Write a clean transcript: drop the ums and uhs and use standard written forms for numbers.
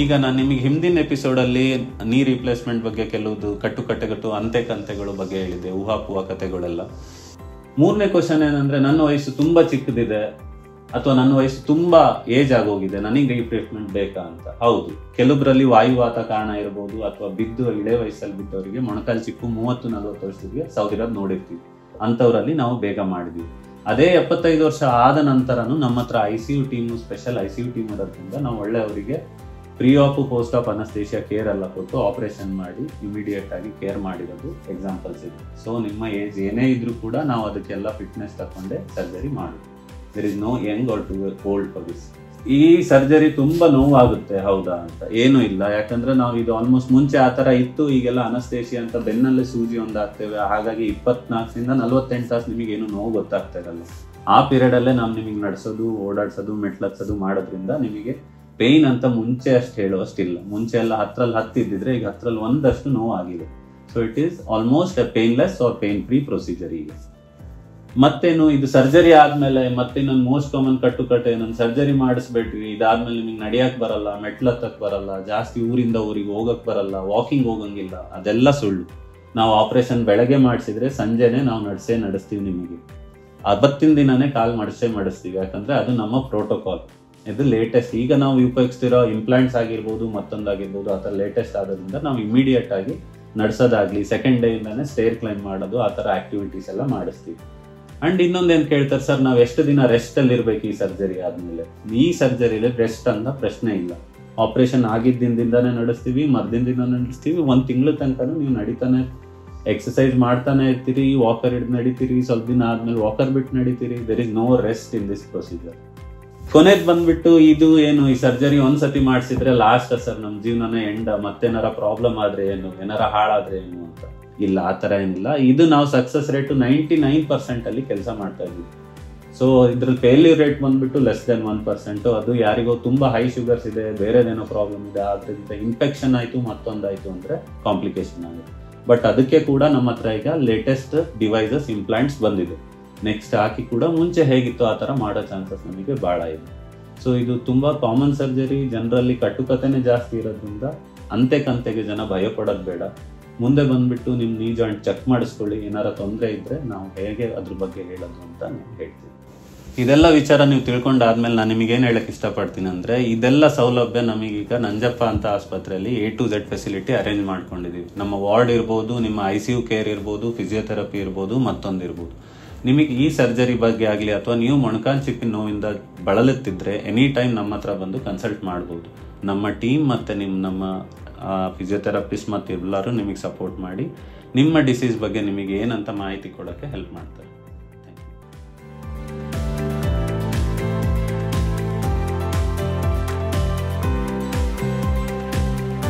ಈಗ ನಾನು ನಿಮಗೆ ಹಿಂದಿನ ಎಪಿಸೋಡಲ್ಲಿ ನೀ ರಿಪ್ಲೇಸ್ಮೆಂಟ್ ಬಗ್ಗೆ ಕೆಲವುದು ಕಟ್ಟುಕತೆಗಳು ಅಂತೆಕಂತೆಗಳ ಬಗ್ಗೆ ಹೇಳಿದೆ, ಊಹಾಪೂಹ ಕಥೆಗಳೆಲ್ಲ. 3ನೇ ಕ್ವಶನ್ ಏನಂದ್ರೆ, ನನ್ನ ವಯಸ್ಸು ತುಂಬಾ ಚಿಕ್ಕದಿದೆ ಅಥವಾ ನನ್ನ ವಯಸ್ಸು ತುಂಬಾ ಏಜ್ ಆಗೋಗಿದೆ, ನನಗೆ ರಿಪ್ಲೇಸ್ಮೆಂಟ್ ಬೇಕಾ ಅಂತ. ಹೌದು, ಕೆಲವೊಬ್ಬರಲ್ಲಿ ವಾಯುವಾತ ಕಾರಣ ಇರಬಹುದು, ಅಥವಾ ಬಿದ್ದು ಇಳೆ ವಯಸ್ಸಲ್ಲಿ ಬಿದ್ದವರಿಗೆ ಮೊಣಕಾಲು ಚಿಕ್ಕು 30-40 ವರ್ಷಕ್ಕೆ ಸೌದಿರೋದು ನೋಡಿರ್ತೀವಿ. ಅಂಥವ್ರಲ್ಲಿ ನಾವು ಬೇಗ ಮಾಡಿದ್ವಿ. ಅದೇ 75 ವರ್ಷ ಆದ ನಂತರನು ನಮ್ಮ ಹತ್ರ ICU team, special ICU team ಇರೋದ್ರಿಂದ ನಾವು ಒಳ್ಳೆ ಅವರಿಗೆ pre op post op anaesthesia care ಎಲ್ಲ ಕೊಟ್ಟು ಆಪರೇಷನ್ ಮಾಡಿ ಇಮಿಡಿಯೇಟ್ ಆಗಿ ಕೇರ್ ಮಾಡಿರೋದು ಎಕ್ಸಾಂಪಲ್ಸ್ ಇದೆ. ಸೊ ನಿಮ್ಮ ಏಜ್ ಏನೇ ಇದ್ರೂ ಕೂಡ ನಾವು ಅದಕ್ಕೆಲ್ಲ ಫಿಟ್ನೆಸ್ ತಗೊಂಡೆ ಸರ್ಜರಿ ಮಾಡೋದು. There is no young or too old for this. ಈ ಸರ್ಜರಿ ತುಂಬಾ ನೋವಾಗುತ್ತೆ ಹೌದಾ ಅಂತ? ಏನೂ ಇಲ್ಲ, ಯಾಕಂದ್ರೆ ನಾವು ಇದು ಆಲ್ಮೋಸ್ಟ್ ಮುಂಚೆ ಆ ಥರ ಇತ್ತು. ಈಗೆಲ್ಲ ಅನಸ್ತೇಷಿಯಾ ಅಂತ ಬೆನ್ನಲ್ಲೇ ಸೂಜಿ ಒಂದು ಹಾಕ್ತೇವೆ, ಹಾಗಾಗಿ 24 ರಿಂದ 48 ತಾಸು ನಿಮಗೆ ಏನು ನೋವು ಗೊತ್ತಾಗ್ತಾ ಇರಲ್ಲ. ಆ ಪೀರಿಯಡ್ ಅಲ್ಲೇ ನಾವು ನಿಮಗೆ ನಡೆಸೋದು, ಓಡಾಡ್ಸೋದು, ಮೆಟ್ಲತ್ಸೋದು ಮಾಡೋದ್ರಿಂದ ನಿಮಗೆ ಪೇಯ್ನ್ ಅಂತ ಮುಂಚೆ ಅಷ್ಟು ಹೇಳುವಷ್ಟಿಲ್ಲ. ಮುಂಚೆ ಎಲ್ಲ 10ರಲ್ಲಿ 10 ಇದ್ದಿದ್ರೆ ಈಗ 10ರಲ್ಲಿ 1 ನೋವು ಆಗಿದೆ. So it is almost a painless or pain free procedure. ಈಗ ಮತ್ತೇನು, ಇದು ಸರ್ಜರಿ ಆದ್ಮೇಲೆ ಮತ್ತೆ ಇನ್ನೊಂದು ಮೋಸ್ಟ್ ಕಾಮನ್ ಕಟ್ಟುಕತೆ, ನಾನು ಸರ್ಜರಿ ಮಾಡಿಸ್ಬೇಡ್ರಿ, ಇದಾದ್ಮೇಲೆ ನಿಮ್ಗೆ ನಡಿಯಕ್ ಬರಲ್ಲ, ಮೆಟ್ಲತ್ತಕ್ ಬರಲ್ಲ, ಜಾಸ್ತಿ ಊರಿಂದ ಊರಿಗೆ ಹೋಗಕ್ ಬರಲ್ಲ, ವಾಕಿಂಗ್ ಹೋಗಂಗಿಲ್ಲ. ಅದೆಲ್ಲ ಸುಳ್ಳು. ನಾವು ಆಪರೇಷನ್ ಬೆಳಗ್ಗೆ ಮಾಡಿಸಿದ್ರೆ ಸಂಜೆನೆ ನಾವು ನಡೆಸ್ತೀವಿ. ನಿಮಗೆ ಅವತ್ತಿನ ದಿನನೇ ಕಾಲ್ ಮಾಡಿಸ್ತೀವಿ, ಯಾಕಂದ್ರೆ ಅದು ನಮ್ಮ ಪ್ರೋಟೋಕಾಲ್. ಇದು ಲೇಟೆಸ್ಟ್. ಈಗ ನಾವು ಉಪಯೋಗಿಸ್ತಿರೋ ಇಂಪ್ಲಾಂಟ್ಸ್ ಆಗಿರ್ಬೋದು, ಮತ್ತೊಂದಾಗಿರ್ಬೋದು, ಆ ಥರ ಲೇಟೆಸ್ಟ್ ಆಗೋದ್ರಿಂದ ನಾವು ಇಮಿಡಿಯೇಟ್ ಆಗಿ ನಡೆಸೋದಾಗ್ಲಿ, ಸೆಕೆಂಡ್ ಡೇ ಇಂದಾನೆ ಸ್ಟೇರ್ ಕ್ಲೈಂಬ್ ಮಾಡೋದು, ಆ ಥರ ಆಕ್ಟಿವಿಟೀಸ್ ಎಲ್ಲ ಮಾಡಿಸ್ತೀವಿ. ಅಂಡ್ ಇನ್ನೊಂದೇನು ಕೇಳ್ತಾರೆ, ಸರ್ ನಾವು ಎಷ್ಟು ದಿನ ರೆಸ್ಟ್ ಅಲ್ಲಿ ಇರ್ಬೇಕು ಈ ಸರ್ಜರಿ ಆದ್ಮೇಲೆ? ಈ ಸರ್ಜರಿಲಿ ರೆಸ್ಟ್ ಅಂತ ಪ್ರಶ್ನೆ ಇಲ್ಲ. ಆಪರೇಷನ್ ಆಗಿದ್ದಿಂದಾನೇ ನಡೆಸ್ತೀವಿ, ಮರ್ದಿಂದಿಂದ ನಡೆಸ್ತೀವಿ. 1 ತಿಂಗಳು ತನಕ ನೀವು ನಡೀತಾನೆ, ಎಕ್ಸಸೈಸ್ ಮಾಡ್ತಾನೆ ಇರ್ತೀರಿ, ವಾಕರ್ ಹಿಡಿದು ನಡೀತೀರಿ, ಸ್ವಲ್ಪ ದಿನ ಆದ್ಮೇಲೆ ವಾಕರ್ ಬಿಟ್ಟು ನಡೀತೀರಿ. There is no rest in this procedure. ಕೊನೆಗೆ ಬಂದ್ಬಿಟ್ಟು ಇದು ಏನು, ಈ ಸರ್ಜರಿ ಒಂದ್ಸತಿ ಮಾಡಿಸಿದ್ರೆ ಲಾಸ್ಟ್ ಸರ್ ನಮ್ಮ ಜೀವನನೇ ಎಂಡ, ಮತ್ತೇನಾರ ಪ್ರಾಬ್ಲಮ್ ಆದ್ರೆ ಏನು, ಏನಾರ ಹಾಳಾದ್ರೆ ಏನು ಅಂತ? ಇಲ್ಲ, ಆ ಥರ ಏನಿಲ್ಲ. ಇದು ನಾವು ಸಕ್ಸಸ್ ರೇಟು 99% ಅಲ್ಲಿ ಕೆಲಸ ಮಾಡ್ತಾ ಇದ್ವಿ. ಸೊ ಇದ್ರಲ್ಲಿ ಫೇಲ್ಯೂರ್ ರೇಟ್ ಬಂದ್ಬಿಟ್ಟು <1%. ಅದು ಯಾರಿಗೋ ತುಂಬಾ ಹೈ ಶುಗರ್ಸ್ ಇದೆ, ಬೇರೆದೇನೋ ಪ್ರಾಬ್ಲಮ್ ಇದೆ, ಅದರಿಂದ ಇನ್ಫೆಕ್ಷನ್ ಆಯ್ತು, ಮತ್ತೊಂದಾಯ್ತು ಅಂದ್ರೆ ಕಾಂಪ್ಲಿಕೇಶನ್ ಆಗುತ್ತೆ. ಬಟ್ ಅದಕ್ಕೆ ಕೂಡ ನಮ್ಮ ಹತ್ರ ಈಗ ಲೇಟೆಸ್ಟ್ ಡಿವೈಸಸ್, ಇಂಪ್ಲಾಂಟ್ಸ್ ಬಂದಿದೆ. ನೆಕ್ಸ್ಟ್ ಹಾಕಿ ಕೂಡ ಮುಂಚೆ ಹೇಗಿತ್ತು ಆ ಥರ ಮಾಡೋ ಚಾನ್ಸಸ್ ನಮಗೆ ಭಾಳ ಇದೆ. ಸೊ ಇದು ತುಂಬಾ ಕಾಮನ್ ಸರ್ಜರಿ. ಜನರಲ್ಲಿ ಕಟ್ಟುಕತೆನೇ ಜಾಸ್ತಿ ಇರೋದ್ರಿಂದ ಅಂತೆಕಂತೆಗೆ ಜನ ಭಯ ಪಡೋದು ಬೇಡ. ಮುಂದೆ ಬಂದ್ಬಿಟ್ಟು ನಿಮ್ಮ ನೀ ಜಾಯಿಂಟ್ ಚೆಕ್ ಮಾಡಿಸ್ಕೊಳ್ಳಿ, ಏನಾರ ತೊಂದರೆ ಇದ್ರೆ ನಾವು ಹೇಗೆ ಅದ್ರ ಬಗ್ಗೆ ಹೇಳೋದು ಅಂತ ನಾನು ಹೇಳ್ತೀನಿ. ಇದೆಲ್ಲ ವಿಚಾರ ನೀವು ತಿಳ್ಕೊಂಡಾದ್ಮೇಲೆ ನಾನು ನಿಮಗೇನು ಹೇಳಕ್ ಇಷ್ಟಪಡ್ತೀನಿ ಅಂದ್ರೆ, ಇದೆಲ್ಲ ಸೌಲಭ್ಯ ನಮಗೀಗ ನಂಜಪ್ಪ ಅಂತ ಆಸ್ಪತ್ರೆಯಲ್ಲಿ A to Z facility arrange ಮಾಡ್ಕೊಂಡಿದ್ದೀವಿ. ನಮ್ಮ ವಾರ್ಡ್ ಇರ್ಬೋದು, ನಿಮ್ಮ ICU ಕೇರ್ ಇರ್ಬೋದು, ಫಿಸಿಯೋಥೆರಪಿ ಇರ್ಬೋದು, ಮತ್ತೊಂದಿರ್ಬೋದು. ನಿಮಗೆ ಈ ಸರ್ಜರಿ ಬಗ್ಗೆ ಆಗಲಿ ಅಥವಾ ನೀವು ಮೊಣಕಾಲು ಚಿಪ್ಪಿನ ನೋವಿಂದ ಬಳಲುತ್ತಿದ್ರೆ ಎನಿ ಟೈಮ್ ನಮ್ಮ ಹತ್ರ ಬಂದು ಕನ್ಸಲ್ಟ್ ಮಾಡ್ಬೋದು. ನಮ್ಮ ಟೀಮ್ ಮತ್ತು ನಮ್ಮ ಫಿಸಿಯೋಥೆರಪಿಸ್ಟ್ ಮತ್ತು ಎಲ್ಲರೂ ನಿಮಗೆ ಸಪೋರ್ಟ್ ಮಾಡಿ ನಿಮ್ಮ ಡಿಸೀಸ್ ಬಗ್ಗೆ ನಿಮಗೆ ಏನಂತ ಮಾಹಿತಿ ಕೊಡೋಕ್ಕೆ ಹೆಲ್ಪ್ ಮಾಡ್ತಾರೆ.